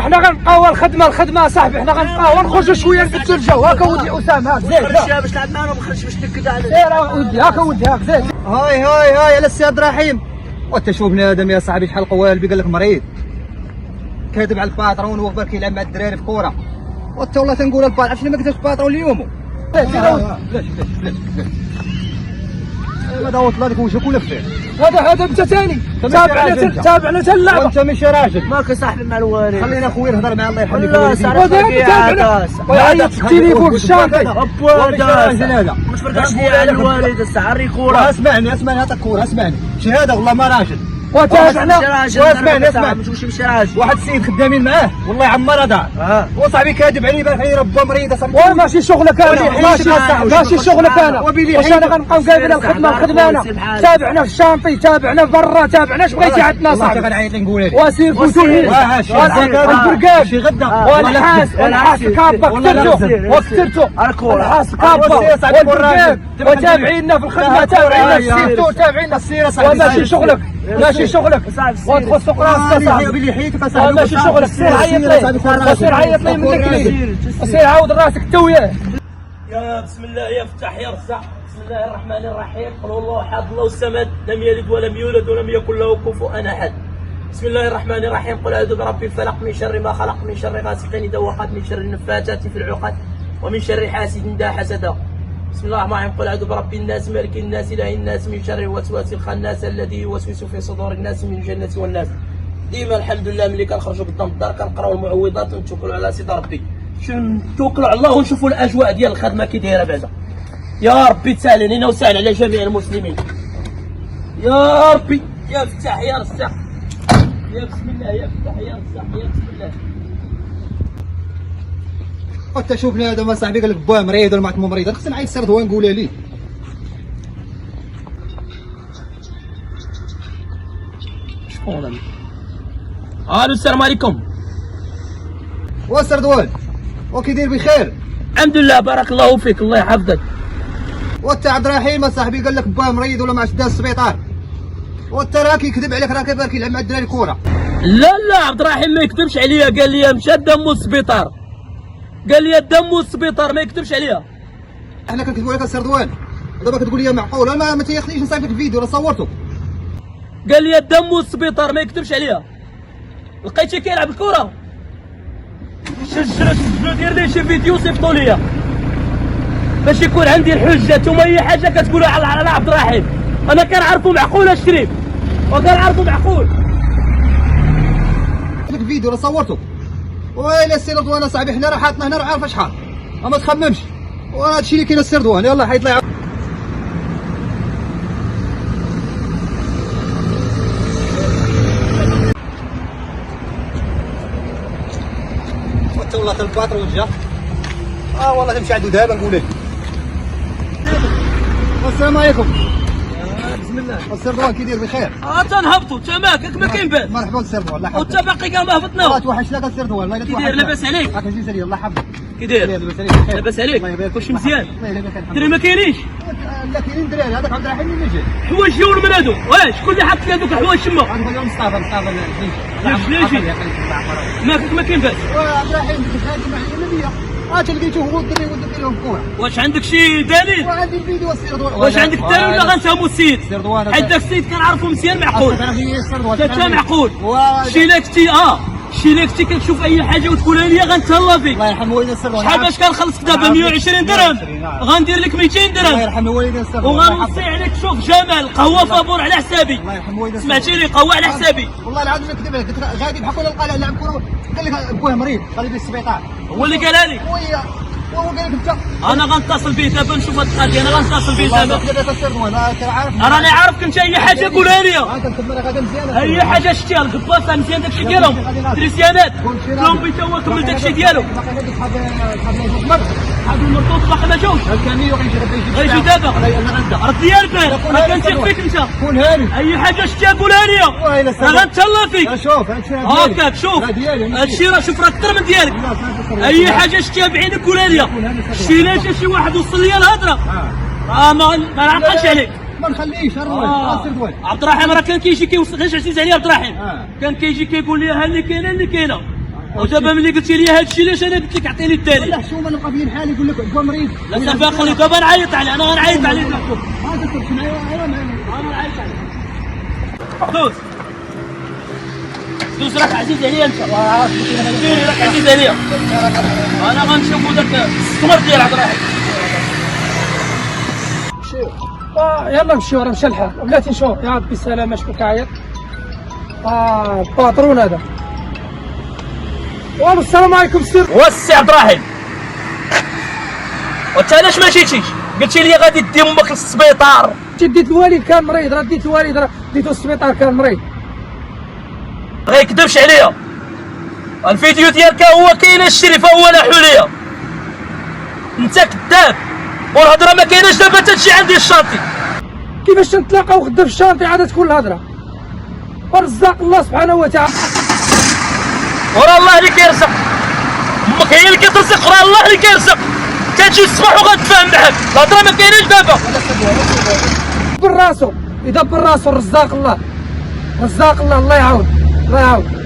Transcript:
حنا غنبقاو الخدمه صاحبي، حنا غنبقاو نخرجوا شويه نتسرجاو. هاكا ودي اسامه، هاك زيد باش تلعب معنا وما نخرجش باش تنكد علينا. سير ودي، هاكا ودي، هاك زيد. هاي على السي عبد الرحيم. وانت شوف بنادم يا صاحبي شحال قوالبي قال لك مريض كاذب على الباترون وهو برك يلعب مع الدراري في كوره. وانت والله تنقول الباترون عرفتي ما كتبش الباترون اليوم. بلاش هذا هو طلع لك وجهك ولا فيه. هذا انت ثاني تابعنا حتى اللعبه. وانت ماشي راجل ماك صاحبي مع الوالد. خلينا خويا نهضر مع الله يرحم لك لا تابعنا ويعيط في التليفون في الشانطي. هذا مش فرقاش لي على الوالد السعري كوره. اسمعني هذا كوره اسمعني شهاده والله ما راجل. وتابعنا واسمعني مش راجل. واحد السيد خدامين معاه والله عمر دار وصاحبي كاذب عليه بان عليه ربه مريض صاحبي. ماشي شغلك انا، ماشي شغلك انا. واش انا غنبقاو قايلين الخدمه انا؟ تابعنا في الشانطي، تابعنا في برا، تابعنا اش بغيتي عندنا صاحبي. والله غنعيط لك نقول لك وسير فوتوني والبركاب شي غدا والحاس الكابه كثرتو الحاس الكابه والبركاب. وتابعينا في الخدمه، تابعينا في السيرتو، تابعينا السيره وماشي شغلك، ماشي شغلك. وادخل سوق راسك صاحبي، ماشي شغلك. سير عيط لي من الكليل، سير عاود راسك انت وياه. يا بسم الله يا فتح يا رزاق. بسم الله الرحمن الرحيم. قل هو الله احد الله الصمد لم يلد ولم يولد ولم يكن له كفوا احد. بسم الله الرحمن الرحيم. قل اعوذ برب الفلق من شر ما خلق من شر غاسق اذا وقب من شر النفاثات في العقد ومن شر حاسد اذا حسد. بسم الله الرحمن الرحيم. قل اعوذ برب الناس مالك الناس اله الناس من شر الوسواس الخناس الذي يوسوس في صدور الناس من الجنه والناس. ديما الحمد لله ملي كنخرجوا قدام الدار كنقراو المعوذات ونتوكلوا على سيدي ربي. نتوكلوا على الله ونشوفوا الاجواء ديال الخدمه كي دايره بعدا. يا ربي تسهل علينا وسهل على جميع المسلمين. يا ربي يا فتاح يا رزاق يا بسم الله يا فتاح يا رزاق يا بسم الله. وانت شوفني هذا ما صاحبي قال لك باه مريض ولا ما مريض خصنا نعيط سير دواء نقولها ليه. شكون هذا؟ الو السلام عليكم. وسر دوان وكي داير بخير؟ الحمد لله بارك الله فيك الله يحفظك. وانت عبد الرحيم صاحبي قال لك باه مريض ولا ما عادش داز السبيطار. وانت راه كيكذب عليك، راه كيبارك يلعب مع الدراري كوره. لا عبد الرحيم ما يكذبش عليا، قال لي مشى دمو السبيطار، قال لي دمو السبيطار ما يكذبش عليا. احنا كنكذبوا عليك السر دوان دابا كتقول لي معقول. انا ما تيخليش نصايب لك الفيديو راه صورته. قال لي دمو السبيطار ما يكذبش عليا. لقيتيه كيلعب الكره شجرو دير لي شي فيديو صيفطوا ليا باش يكون عندي الحجه. نتوما اي حاجه كتقولوا على عبد الرحيم انا كنعرفو معقول الشريف وكنعرفو معقول. لك الفيديو راه صورته. ويلا السير دوان صاحبي حنا راه حاطنا هنا راه عارف شحال ما تخممش. وهذا الشيء اللي كاين السير دوان يلاه حيط لي. وانت والله الباترون جا والله تمشي عنده دابا نقول لك. السلام عليكم. بسم الله. السير دوان كي داير بخير؟ تنهبطوا تماك ما كاين باس. مرحبا السير دوان الله يحفظك. وانت باقي كاع ما هبطنا. الله توحشنا السير دوان الله كي داير لاباس عليك؟ راك جيت الله يحفظك. كي داير؟ لاباس عليك؟ كلشي مزيان؟ الدراري ما كاينينش؟ لا كاينين دراري. هذاك عبد الرحيم اللي جا حوايج شنو من هادو؟ واش شكون اللي حط لك هذوك الحوايج تما؟ غنقول لهم مصطفى ما كاين باس. عبد الرحيم خادم معايا النبيه لقيتوه هو الدري ودرت لهم كوره. واش عندك شي دليل؟ وعندي الفيديو السير دوان. واش عندك دليل ولا غنتهموا السيد؟ حيت داك السيد كنعرفو مزيان معقول. انت معقول. شي لكتي كتشوف اي حاجه وتقولها لي غنتهلا فيك. الله يرحم والدينا السر دوان. شحال باش كنخلصك دابا 120 درهم غندير لك 200 درهم. الله يرحم والدينا السر دوان. وغنوصي عليك شوف جمال قهوه فابور على حسابي. الله يرحم والدينا. سمعتي لي قهوه على حسابي. والله العظيم كذب عليك. قلت غادي بحال كل لقى لاعب كره قال لك بوه مريض غادي للسبيطار. هو اللي قالها لي. وهو قال لك انت. انا غنتصل به دابا نشوف هاد القضيه. انا غنتصل به دابا. عارف راني عارفك انت اي حاجه قولها لي. كنخدم غدا مزيانه. اي حاجه شتيها القباصه مزيان داكشي ديالهم تريسيانات كلهم تا هو كمل داكشي ديالو. هادو المرطوط باقي ما جاوش. غيجي دابا راه ديال بال راه كنثق فيك انت. كون هاني اي حاجه شتيها قولها لي راه غنتهلا فيك. شوف هاكاك شوف هادشي راه شوف راه اكثر من ديالك. اي حاجه شتيها بعينك قولها لي. شي واحد وصل لي الهضره ما نعقلش عليك. ما نخليش عبد الرحيم راه كان كيجي كيوصل غير عزيز عليا عبد الرحيم. كان كيجي كيقول لي ها اللي كاينه ودابا ملي قلتي لي هذا الشيء علاش انا قلت لك عطيني الدليل؟ لا شوف انا نبقى في الحال يقول لك هو مريض. لا صافي خلي دابا نعيط عليه، انا غنعيط عليه دابا. هذا كنت معايا انا نعيط عليه. دوز راك عزيز عليا انت. راك عزيز عليا. انا غنشوفو داك السمر ديال عبد الرحيم. يلا نمشيو، راه مشى الحال. بلاتي نشوف يا ربي السلامة. شكون كيعيط؟ الباترون هذا. والو السلام عليكم سير. والسي عبد الرحيم، وانت علاش ما جيتيش؟ قلتي لي غادي دي امك للسبيطار. ديت الوالد كان مريض، راه ديت الوالد، راه ديتو للسبيطار كان مريض. ما يكذبش عليا. الفيديو ديالك هو كاين الشريفه هو لاحو ليا. انت كذاب والهضره ما كايناش. دابا تمشي عندي الشاطي. كيفاش نتلاقاو غدا في الشانطي عاد تكون الهضره؟ ورزاق الله سبحانه وتعالى. ورا الله اللي كيرزق. امك هي اللي كترزق، ورا الله اللي كيرزق. تجي الصباح وغنتفاهم معاك. الهضره ما كايناش دابا. يدبر راسو، يدبر راسو. رزاق الله، رزاق الله، الله يعاون، الله يعاون.